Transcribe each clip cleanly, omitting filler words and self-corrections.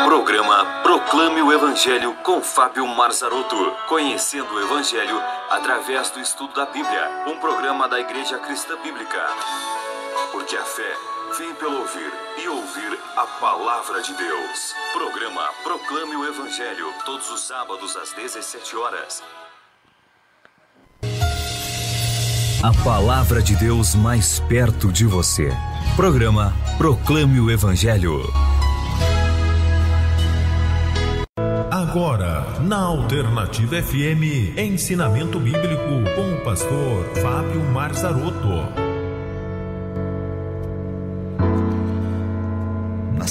Programa Proclame o Evangelho com Fábio Marzarotto. Conhecendo o Evangelho através do estudo da Bíblia. Um programa da Igreja Cristã Bíblica. Porque a fé vem pelo ouvir e ouvir a Palavra de Deus. Programa Proclame o Evangelho. Todos os sábados às 17 horas. A Palavra de Deus mais perto de você. Programa Proclame o Evangelho. Agora, na Alternativa FM, ensinamento bíblico com o pastor Fábio Marzarotto. Na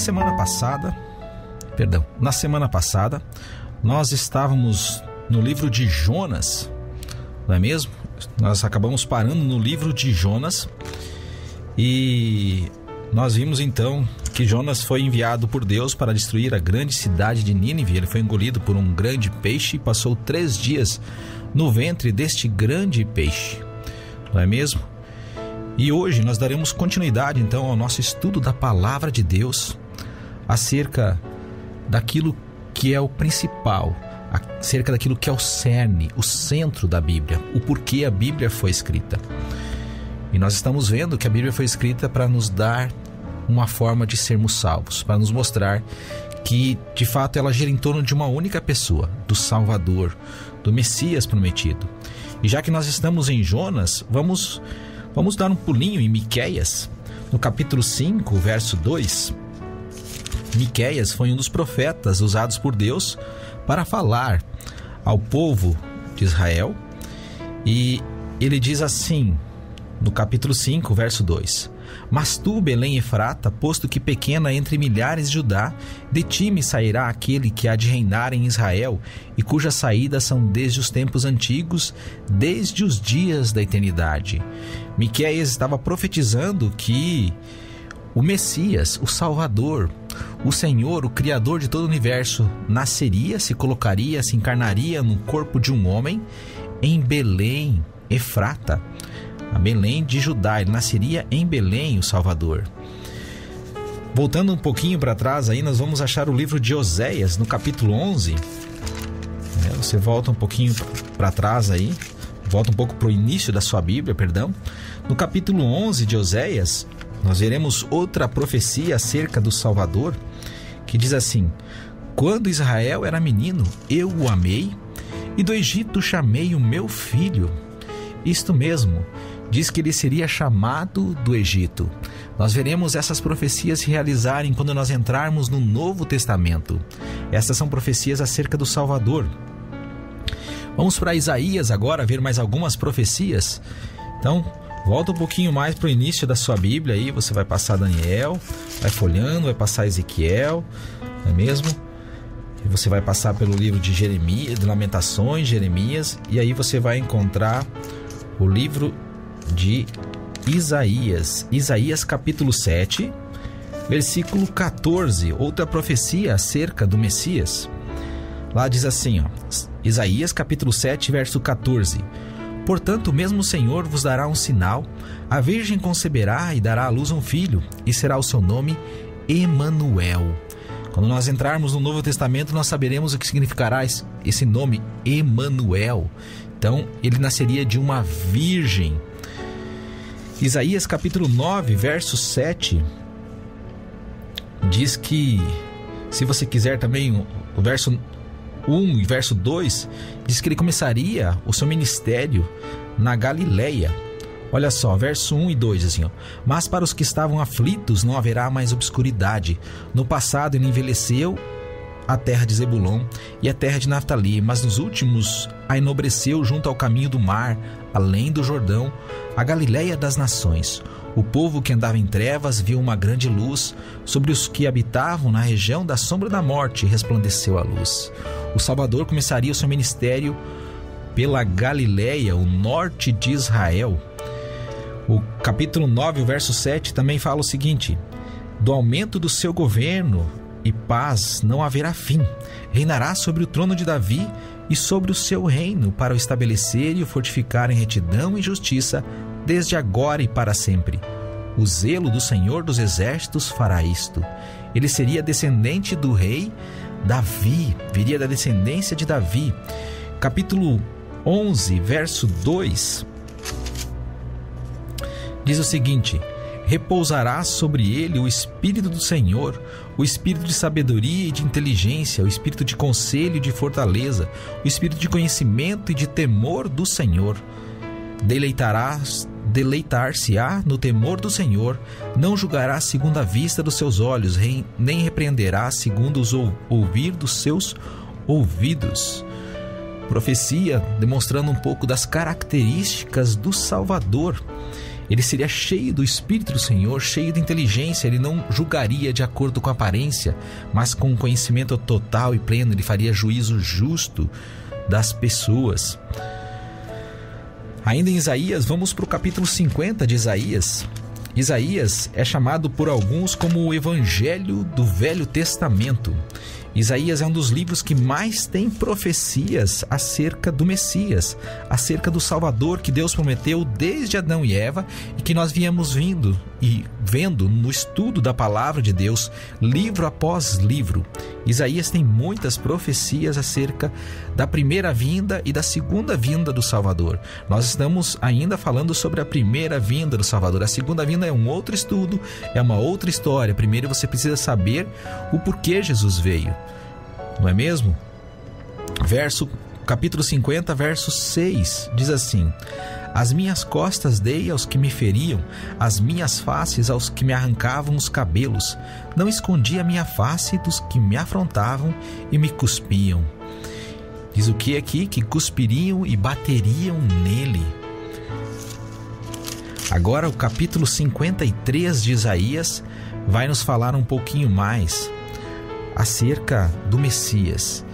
semana passada, nós estávamos no livro de Jonas, não é mesmo? Nós acabamos parando no livro de Jonas e nós vimos então que Jonas foi enviado por Deus para destruir a grande cidade de Nínive. Ele foi engolido por um grande peixe e passou 3 dias no ventre deste grande peixe, não é mesmo? E hoje nós daremos continuidade então ao nosso estudo da Palavra de Deus acerca daquilo que é o principal, acerca daquilo que é o cerne, o centro da Bíblia, o porquê a Bíblia foi escrita. E nós estamos vendo que a Bíblia foi escrita para nos dar uma forma de sermos salvos, para nos mostrar que, de fato, ela gira em torno de uma única pessoa, do Salvador, do Messias prometido. E já que nós estamos em Jonas, vamos dar um pulinho em Miqueias, no capítulo 5, verso 2. Miqueias foi um dos profetas usados por Deus para falar ao povo de Israel. E ele diz assim, no capítulo 5, verso 2: Mas tu, Belém Efrata, posto que pequena entre milhares de Judá, de ti me sairá aquele que há de reinar em Israel, e cujas saídas são desde os tempos antigos, desde os dias da eternidade. Miqueias estava profetizando que o Messias, o Salvador, o Senhor, o Criador de todo o universo, nasceria, se colocaria, se encarnaria no corpo de um homem em Belém Efrata, a Belém de Judá. Ele nasceria em Belém, o Salvador. Voltando um pouquinho para trás, aí nós vamos achar o livro de Oséias, no capítulo 11. Você volta um pouquinho para trás aí, volta um pouco para o início da sua Bíblia, perdão. No capítulo 11 de Oséias, nós veremos outra profecia acerca do Salvador, que diz assim: Quando Israel era menino, eu o amei, e do Egito chamei o meu filho. Isto mesmo, diz que ele seria chamado do Egito. Nós veremos essas profecias se realizarem quando nós entrarmos no Novo Testamento. Essas são profecias acerca do Salvador. Vamos para Isaías agora, ver mais algumas profecias. Então, volta um pouquinho mais para o início da sua Bíblia aí. Você vai passar Daniel, vai folhando, vai passar Ezequiel, não é mesmo? E você vai passar pelo livro de Jeremias, de Lamentações, Jeremias, e aí você vai encontrar o livro de Isaías. Isaías capítulo 7, versículo 14, outra profecia acerca do Messias. Lá diz assim, Isaías capítulo 7, verso 14: Portanto, mesmo o Senhor vos dará um sinal, a virgem conceberá e dará à luz um filho, e será o seu nome Emanuel. Quando nós entrarmos no Novo Testamento, nós saberemos o que significará esse nome Emanuel. Então, ele nasceria de uma virgem. Isaías capítulo 9, verso 7, diz que, se você quiser também, o verso 1 e verso 2, diz que ele começaria o seu ministério na Galileia. Olha só, verso 1 e 2, assim, Mas para os que estavam aflitos não haverá mais obscuridade. No passado ele envelheceu a terra de Zebulon e a terra de Naftali, mas nos últimos a enobreceu junto ao caminho do mar, além do Jordão, a Galileia das nações. O povo que andava em trevas viu uma grande luz, sobre os que habitavam na região da sombra da morte resplandeceu a luz. O Salvador começaria o seu ministério pela Galileia, o norte de Israel. O capítulo 9, o verso 7 também fala o seguinte: Do aumento do seu governo e paz não haverá fim. Reinará sobre o trono de Davi e sobre o seu reino, para o estabelecer e o fortificar em retidão e justiça, desde agora e para sempre. O zelo do Senhor dos Exércitos fará isto. Ele seria descendente do rei Davi, viria da descendência de Davi. Capítulo 11, verso 2, diz o seguinte: repousará sobre ele o Espírito do Senhor, o Espírito de sabedoria e de inteligência, o Espírito de conselho e de fortaleza, o Espírito de conhecimento e de temor do Senhor. Deleitar-se-á no temor do Senhor, não julgará segundo a vista dos seus olhos, nem repreenderá segundo os ouvir dos seus ouvidos. Profecia demonstrando um pouco das características do Salvador. Ele seria cheio do Espírito do Senhor, cheio de inteligência. Ele não julgaria de acordo com a aparência, mas com um conhecimento total e pleno. Ele faria juízo justo das pessoas. Ainda em Isaías, vamos para o capítulo 50 de Isaías. Isaías é chamado por alguns como o Evangelho do Velho Testamento. Isaías é um dos livros que mais tem profecias acerca do Messias, acerca do Salvador que Deus prometeu desde Adão e Eva e que nós viemos vendo no estudo da Palavra de Deus, livro após livro. Isaías tem muitas profecias acerca da primeira vinda e da segunda vinda do Salvador. Nós estamos ainda falando sobre a primeira vinda do Salvador. A segunda vinda é um outro estudo, é uma outra história. Primeiro você precisa saber o porquê Jesus veio, não é mesmo? Capítulo 50, verso 6, diz assim: as minhas costas dei aos que me feriam, as minhas faces aos que me arrancavam os cabelos. Não escondi a minha face dos que me afrontavam e me cuspiam. Diz o que aqui? Que cuspiriam e bateriam nele. Agora o capítulo 53 de Isaías vai nos falar um pouquinho mais acerca do Messias,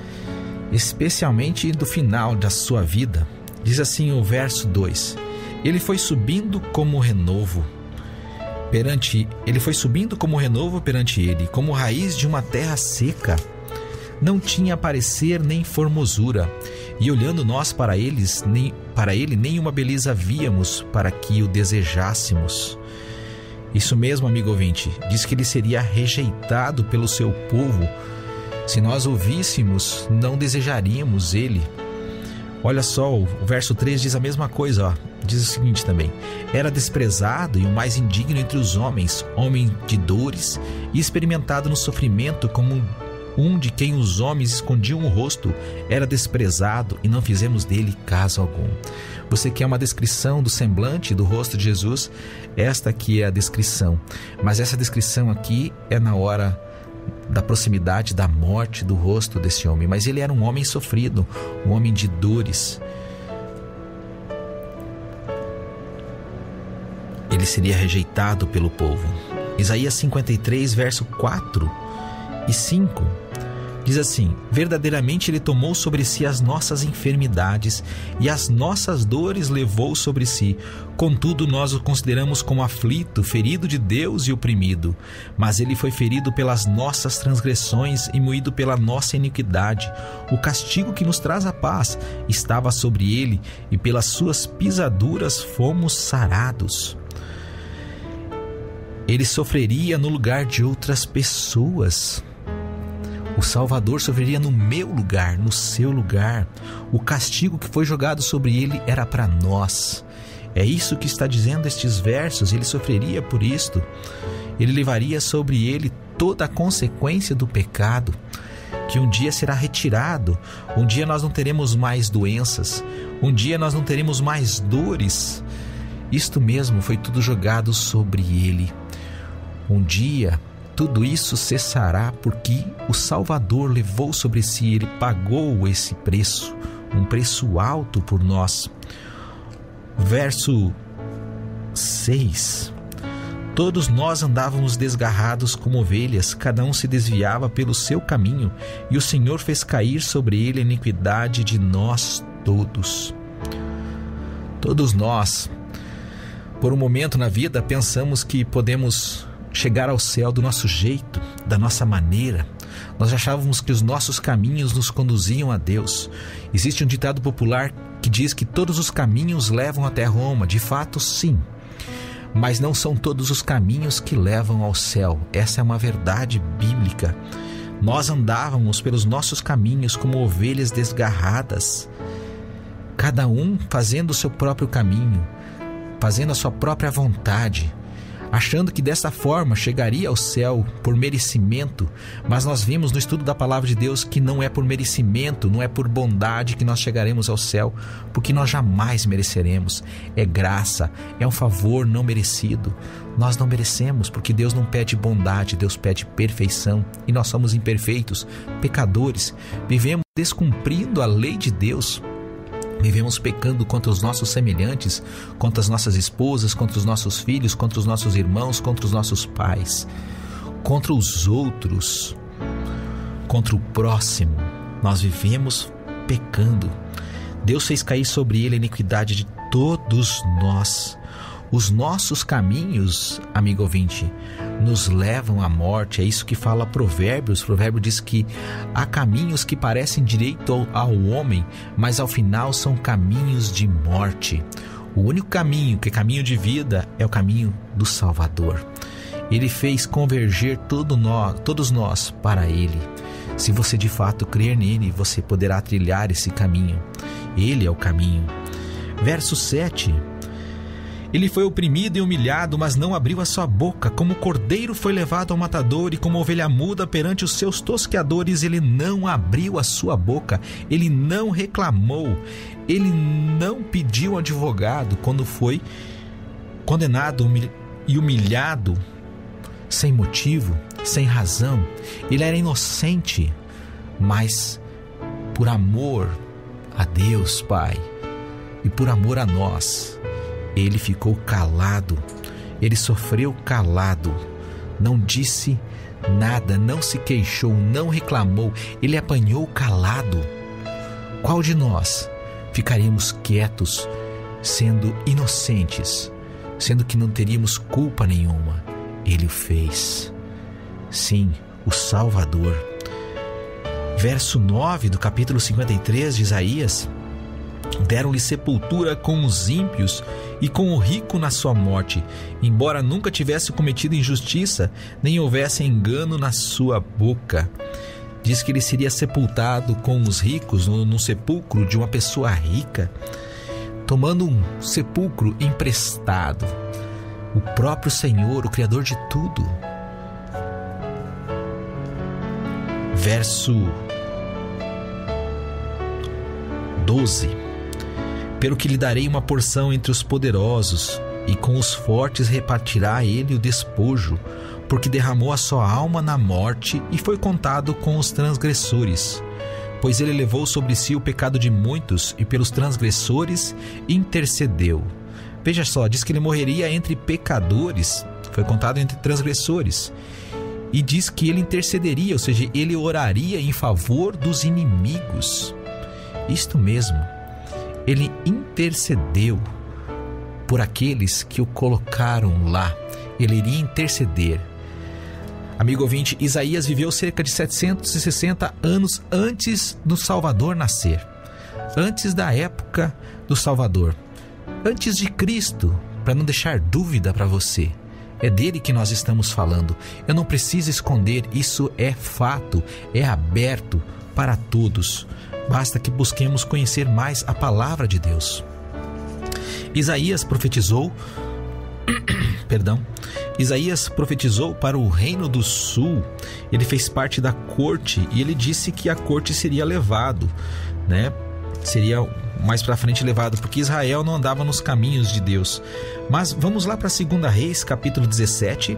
especialmente do final da sua vida. Diz assim o verso 2: ele foi subindo como renovo perante ele, como raiz de uma terra seca. Não tinha parecer nem formosura, e olhando nós para ele, nenhuma beleza víamos para que o desejássemos. Isso mesmo, amigo ouvinte, diz que ele seria rejeitado pelo seu povo. Se nós ouvíssemos, não desejaríamos ele. Olha só, o verso 3 diz a mesma coisa, ó. Diz o seguinte também: era desprezado e o mais indigno entre os homens, homem de dores e experimentado no sofrimento, como um de quem os homens escondiam o rosto. Era desprezado e não fizemos dele caso algum. Você quer uma descrição do semblante do rosto de Jesus? Esta aqui é a descrição. Mas essa descrição aqui é na hora da proximidade da morte do rosto desse homem. Mas ele era um homem sofrido, um homem de dores. Ele seria rejeitado pelo povo. Isaías 53, verso 4 e 5 diz assim: verdadeiramente ele tomou sobre si as nossas enfermidades e as nossas dores levou sobre si. Contudo, nós o consideramos como aflito, ferido de Deus e oprimido. Mas ele foi ferido pelas nossas transgressões e moído pela nossa iniquidade. O castigo que nos traz a paz estava sobre ele, e pelas suas pisaduras fomos sarados. Ele sofreria no lugar de outras pessoas. O Salvador sofreria no meu lugar, no seu lugar. O castigo que foi jogado sobre ele era para nós. É isso que está dizendo estes versos. Ele sofreria por isto. Ele levaria sobre ele toda a consequência do pecado, que um dia será retirado. Um dia nós não teremos mais doenças. Um dia nós não teremos mais dores. Isto mesmo, foi tudo jogado sobre ele. Um dia tudo isso cessará, porque o Salvador levou sobre si, ele pagou esse preço, um preço alto por nós. Verso 6: todos nós andávamos desgarrados como ovelhas, cada um se desviava pelo seu caminho, e o Senhor fez cair sobre ele a iniquidade de nós todos. Todos nós, por um momento na vida, pensamos que podemos chegar ao céu do nosso jeito, da nossa maneira. Nós achávamos que os nossos caminhos nos conduziam a Deus. Existe um ditado popular que diz que todos os caminhos levam até Roma. De fato, sim. mas não são todos os caminhos que levam ao céu. Essa é uma verdade bíblica. Nós andávamos pelos nossos caminhos como ovelhas desgarradas, cada um fazendo o seu próprio caminho, fazendo a sua própria vontade, achando que dessa forma chegaria ao céu por merecimento. Mas nós vimos no estudo da palavra de Deus que não é por merecimento, não é por bondade que nós chegaremos ao céu, porque nós jamais mereceremos. É graça, é um favor não merecido. Nós não merecemos, porque Deus não pede bondade, Deus pede perfeição, e nós somos imperfeitos, pecadores, vivemos descumprindo a lei de Deus. Vivemos pecando contra os nossos semelhantes, contra as nossas esposas, contra os nossos filhos, contra os nossos irmãos, contra os nossos pais, contra os outros, contra o próximo. Nós vivemos pecando. Deus fez cair sobre ele a iniquidade de todos nós. Os nossos caminhos, amigo ouvinte, nos levam à morte. É isso que fala Provérbios. O provérbio diz que há caminhos que parecem direito ao homem, mas ao final são caminhos de morte. O único caminho que é caminho de vida é o caminho do Salvador. Ele fez converger todos nós para Ele. Se você de fato crer nele, você poderá trilhar esse caminho. Ele é o caminho. Verso 7. Ele foi oprimido e humilhado, mas não abriu a sua boca. Como cordeiro foi levado ao matador, e como ovelha muda perante os seus tosqueadores, ele não abriu a sua boca. Ele não reclamou. Ele não pediu advogado quando foi condenado e humilhado sem motivo, sem razão. Ele era inocente, mas por amor a Deus Pai e por amor a nós, ele ficou calado, ele sofreu calado, não disse nada, não se queixou, não reclamou, ele apanhou calado. Qual de nós ficaríamos quietos, sendo inocentes, sendo que não teríamos culpa nenhuma? Ele o fez. Sim, o Salvador. Verso 9 do capítulo 53 de Isaías: deram-lhe sepultura com os ímpios e com o rico na sua morte, embora nunca tivesse cometido injustiça, nem houvesse engano na sua boca. Diz que ele seria sepultado com os ricos, no sepulcro de uma pessoa rica, tomando um sepulcro emprestado. O próprio Senhor, o Criador de tudo. Verso 12: pelo que lhe darei uma porção entre os poderosos, e com os fortes repartirá ele o despojo, porque derramou a sua alma na morte e foi contado com os transgressores. Pois ele levou sobre si o pecado de muitos, e pelos transgressores intercedeu. Veja só, diz que ele morreria entre pecadores, foi contado entre transgressores. E diz que ele intercederia, ou seja, ele oraria em favor dos inimigos. Isto mesmo, ele intercedeu por aqueles que o colocaram lá. Ele iria interceder. Amigo ouvinte, Isaías viveu cerca de 760 anos antes do Salvador nascer. Antes da época do Salvador. Antes de Cristo, para não deixar dúvida para você. É dele que nós estamos falando. Eu não preciso esconder, isso é fato, é aberto para todos. Basta que busquemos conhecer mais a palavra de Deus. Isaías profetizou para o reino do sul. Ele fez parte da corte e ele disse que a corte seria levado, né? Seria mais para frente levado, porque Israel não andava nos caminhos de Deus. Mas vamos lá para 2 Reis, capítulo 17,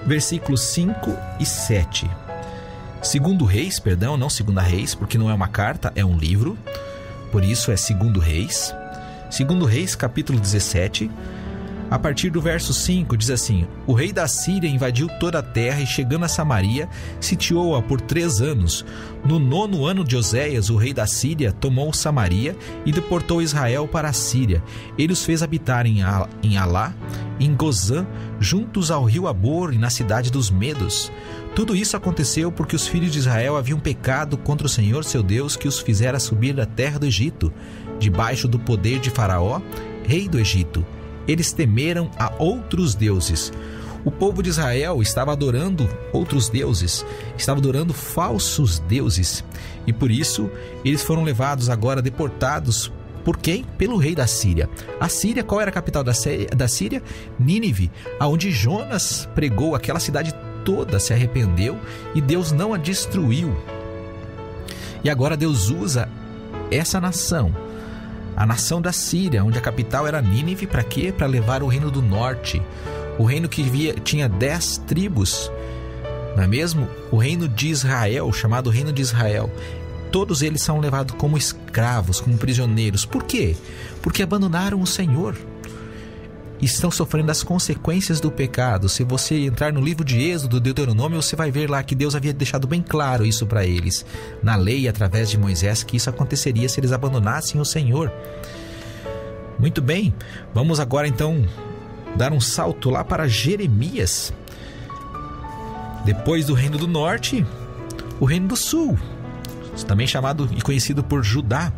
versículos 5 e 7. 2 Reis, perdão, não 2 Reis, porque não é uma carta, é um livro. Por isso é 2 Reis. 2 Reis, capítulo 17, a partir do verso 5, diz assim: o rei da Síria invadiu toda a terra e, chegando a Samaria, sitiou-a por 3 anos. No 9º ano de Oséias, o rei da Síria tomou Samaria e deportou Israel para a Síria. Ele os fez habitar em Alá, em Gozã, juntos ao rio Abor e na cidade dos Medos. Tudo isso aconteceu porque os filhos de Israel haviam pecado contra o Senhor seu Deus, que os fizera subir da terra do Egito, debaixo do poder de Faraó, rei do Egito. eles temeram a outros deuses. O povo de Israel estava adorando outros deuses, estava adorando falsos deuses. E por isso, eles foram levados agora, deportados. Por quem? Pelo rei da Síria. A Síria, qual era a capital da Síria? Nínive, aonde Jonas pregou. Aquela cidade toda se arrependeu e Deus não a destruiu. E agora Deus usa essa nação, a nação da Síria, onde a capital era Nínive, para quê? Para levar o reino do norte. O reino que tinha 10 tribos, não é mesmo? O reino de Israel, chamado Reino de Israel. Todos eles são levados como escravos, como prisioneiros. Por quê? Porque abandonaram o Senhor. Estão sofrendo as consequências do pecado. Se você entrar no livro de Êxodo, Deuteronômio, você vai ver lá que Deus havia deixado bem claro isso para eles, na lei, através de Moisés, que isso aconteceria se eles abandonassem o Senhor. Muito bem, vamos agora então dar um salto lá para Jeremias. Depois do reino do norte, o reino do sul, também chamado e conhecido por Judá.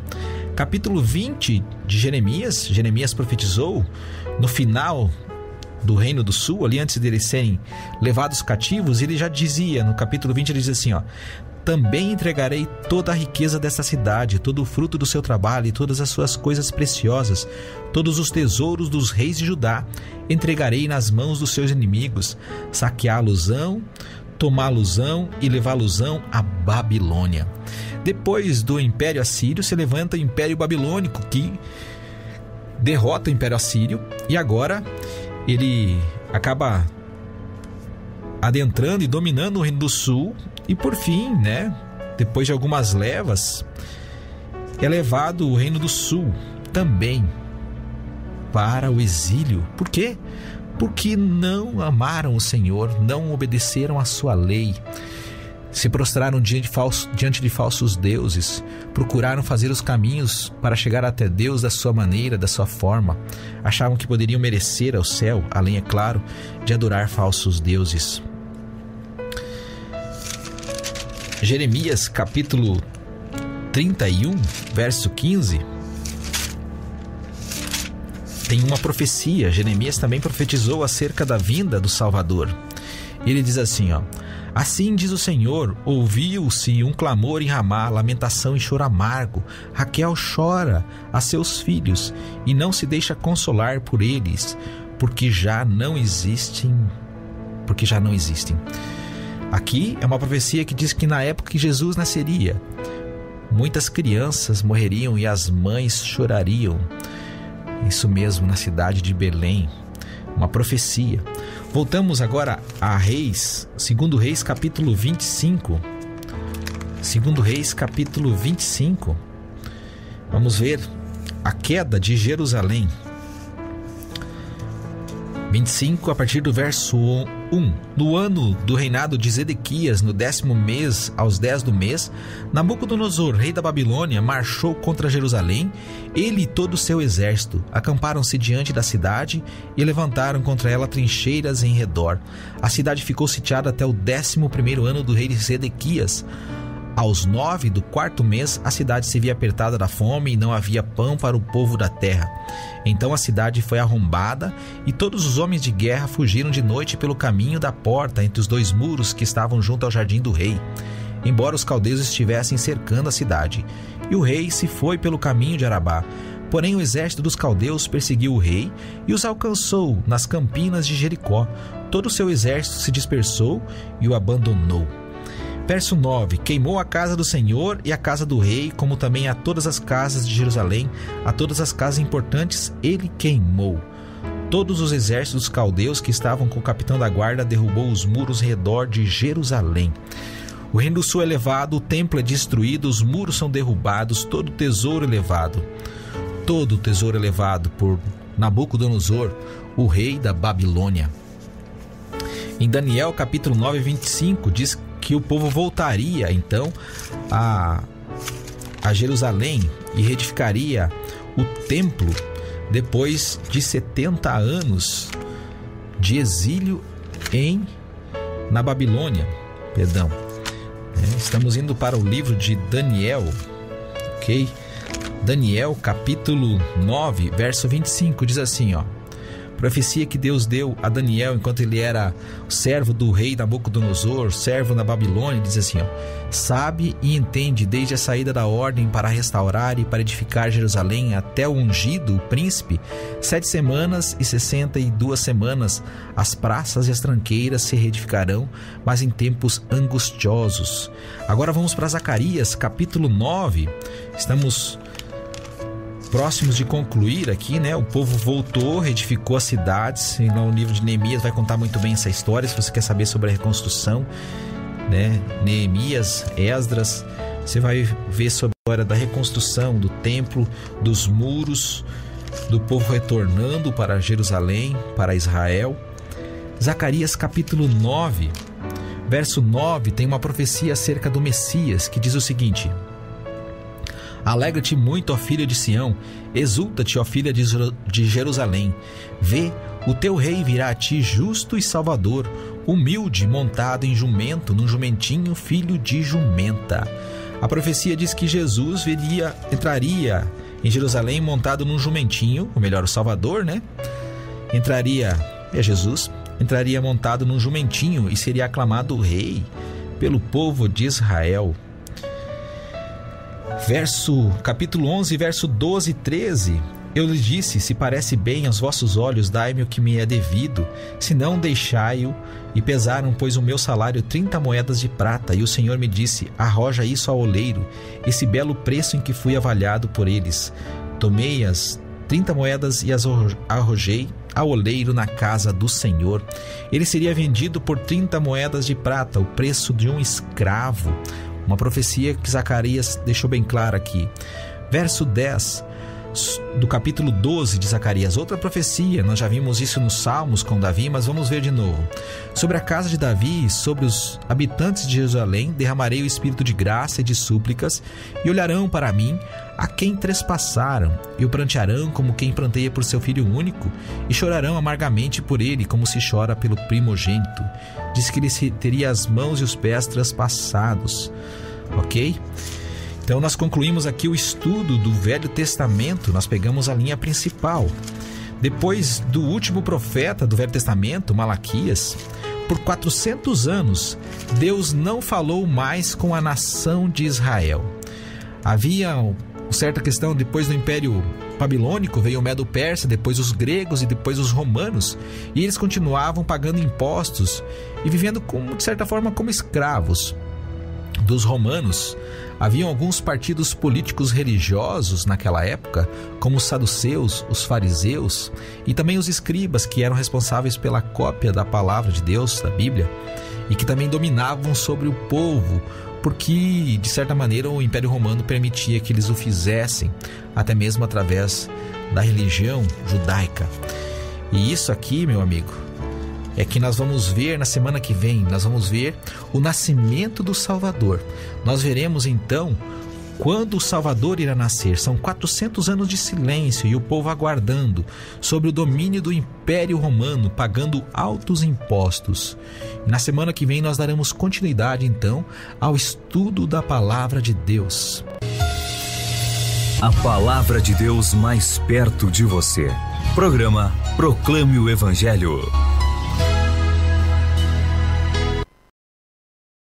Capítulo 20 de Jeremias, Jeremias profetizou no final do reino do sul, ali antes de eles serem levados cativos. Ele já dizia, no capítulo 20, ele diz assim, também entregarei toda a riqueza desta cidade, todo o fruto do seu trabalho e todas as suas coisas preciosas, todos os tesouros dos reis de Judá, entregarei nas mãos dos seus inimigos, saqueá-los-ão, tomá-los-ão e levá-los-ão à Babilônia. Depois do Império Assírio se levanta o Império Babilônico, que derrota o Império Assírio, e agora ele acaba adentrando e dominando o Reino do Sul, e por fim, depois de algumas levas, é levado o Reino do Sul também para o exílio. Por quê? Porque não amaram o Senhor, não obedeceram à sua lei, se prostraram diante de falsos deuses, procuraram fazer os caminhos para chegar até Deus da sua maneira, da sua forma. Achavam que poderiam merecer ao céu, além, é claro, de adorar falsos deuses. Jeremias capítulo 31, verso 15, tem uma profecia. Jeremias também profetizou acerca da vinda do Salvador. Ele diz assim, assim diz o Senhor, ouviu-se um clamor em Ramá, lamentação e choro amargo. Raquel chora a seus filhos e não se deixa consolar por eles, porque já não existem. Aqui é uma profecia que diz que na época que Jesus nasceria, muitas crianças morreriam e as mães chorariam. Isso mesmo, na cidade de Belém. Uma profecia. Voltamos agora a Reis, 2 Reis capítulo 25. 2 Reis capítulo 25. Vamos ver a queda de Jerusalém. 25, a partir do verso 1. No ano do reinado de Zedequias, no 10º mês, aos 10 do mês, Nabucodonosor, rei da Babilônia, marchou contra Jerusalém. Ele e todo o seu exército acamparam-se diante da cidade e levantaram contra ela trincheiras em redor. A cidade ficou sitiada até o 11º ano do rei Zedequias. Aos 9 do 4º mês, a cidade se via apertada da fome e não havia pão para o povo da terra. Então a cidade foi arrombada e todos os homens de guerra fugiram de noite pelo caminho da porta entre os 2 muros que estavam junto ao jardim do rei, embora os caldeus estivessem cercando a cidade. E o rei se foi pelo caminho de Arabá. Porém o exército dos caldeus perseguiu o rei e os alcançou nas campinas de Jericó. Todo o seu exército se dispersou e o abandonou. Verso 9. Queimou a casa do Senhor e a casa do rei, como também a todas as casas de Jerusalém, a todas as casas importantes ele queimou. Todos os exércitos dos caldeus que estavam com o capitão da guarda derrubou os muros ao redor de Jerusalém. O reino do sul é levado, o templo é destruído, os muros são derrubados, todo o tesouro é levado. Todo o tesouro é levado por Nabucodonosor, o rei da Babilônia. Em Daniel capítulo 9, 25, diz que o povo voltaria então a Jerusalém e reedificaria o templo depois de 70 anos de exílio na Babilônia. Estamos indo para o livro de Daniel, ok? Daniel capítulo 9, verso 25, diz assim, Profecia que Deus deu a Daniel enquanto ele era servo do rei Nabucodonosor, servo na Babilônia, diz assim, sabe e entende desde a saída da ordem para restaurar e para edificar Jerusalém até o ungido, o príncipe, 7 semanas e 62 semanas as praças e as tranqueiras se reedificarão, mas em tempos angustiosos. Agora vamos para Zacarias, capítulo 9. Estamos próximos de concluir aqui, né? O povo voltou, reedificou as cidades, e no livro de Neemias vai contar muito bem essa história, se você quer saber sobre a reconstrução, né? Neemias, Esdras, você vai ver sobre a história da reconstrução do templo, dos muros, do povo retornando para Jerusalém, para Israel. Zacarias capítulo 9, verso 9, tem uma profecia acerca do Messias, que diz o seguinte: alegra-te muito, ó filha de Sião, exulta-te, ó filha de Jerusalém. Vê, o teu rei virá a ti justo e salvador, humilde, montado em jumento, num jumentinho, filho de jumenta. A profecia diz que Jesus entraria em Jerusalém montado num jumentinho, ou melhor, o Salvador, né? Jesus entraria montado num jumentinho e seria aclamado rei pelo povo de Israel. Capítulo 11, verso 12 e 13. Eu lhes disse, se parece bem aos vossos olhos, dai-me o que me é devido, se não deixai-o. E pesaram, pois, o meu salário 30 moedas de prata. E o Senhor me disse, arroja isso ao oleiro, esse belo preço em que fui avaliado por eles. Tomei as 30 moedas e as arrojei ao oleiro na casa do Senhor. Ele seria vendido por 30 moedas de prata, o preço de um escravo. Uma profecia que Zacarias deixou bem clara aqui. Verso 10 do capítulo 12 de Zacarias, outra profecia. Nós já vimos isso nos Salmos com Davi, mas vamos ver de novo. Sobre a casa de Davi e sobre os habitantes de Jerusalém derramarei o espírito de graça e de súplicas, e olharão para mim a quem trespassaram, e o prantearão como quem pranteia por seu filho único, e chorarão amargamente por ele, como se chora pelo primogênito. Diz que ele teria as mãos e os pés traspassados. Ok? Então nós concluímos aqui o estudo do Velho Testamento, nós pegamos a linha principal. Depois do último profeta do Velho Testamento, Malaquias, por 400 anos, Deus não falou mais com a nação de Israel. Havia uma certa questão, depois do Império Babilônico, veio o Medo-Persa, depois os gregos e depois os romanos, e eles continuavam pagando impostos e vivendo, de certa forma, como escravos dos romanos. Haviam alguns partidos políticos religiosos naquela época, como os saduceus, os fariseus e também os escribas, que eram responsáveis pela cópia da palavra de Deus, da Bíblia, e que também dominavam sobre o povo, porque, de certa maneira, o Império Romano permitia que eles o fizessem, até mesmo através da religião judaica. E isso aqui, meu amigo, é que nós vamos ver na semana que vem. Nós vamos ver o nascimento do Salvador. Nós veremos então quando o Salvador irá nascer. São 400 anos de silêncio e o povo aguardando sobre o domínio do Império Romano, pagando altos impostos. E na semana que vem nós daremos continuidade então ao estudo da Palavra de Deus. A Palavra de Deus mais perto de você. Programa Proclame o Evangelho.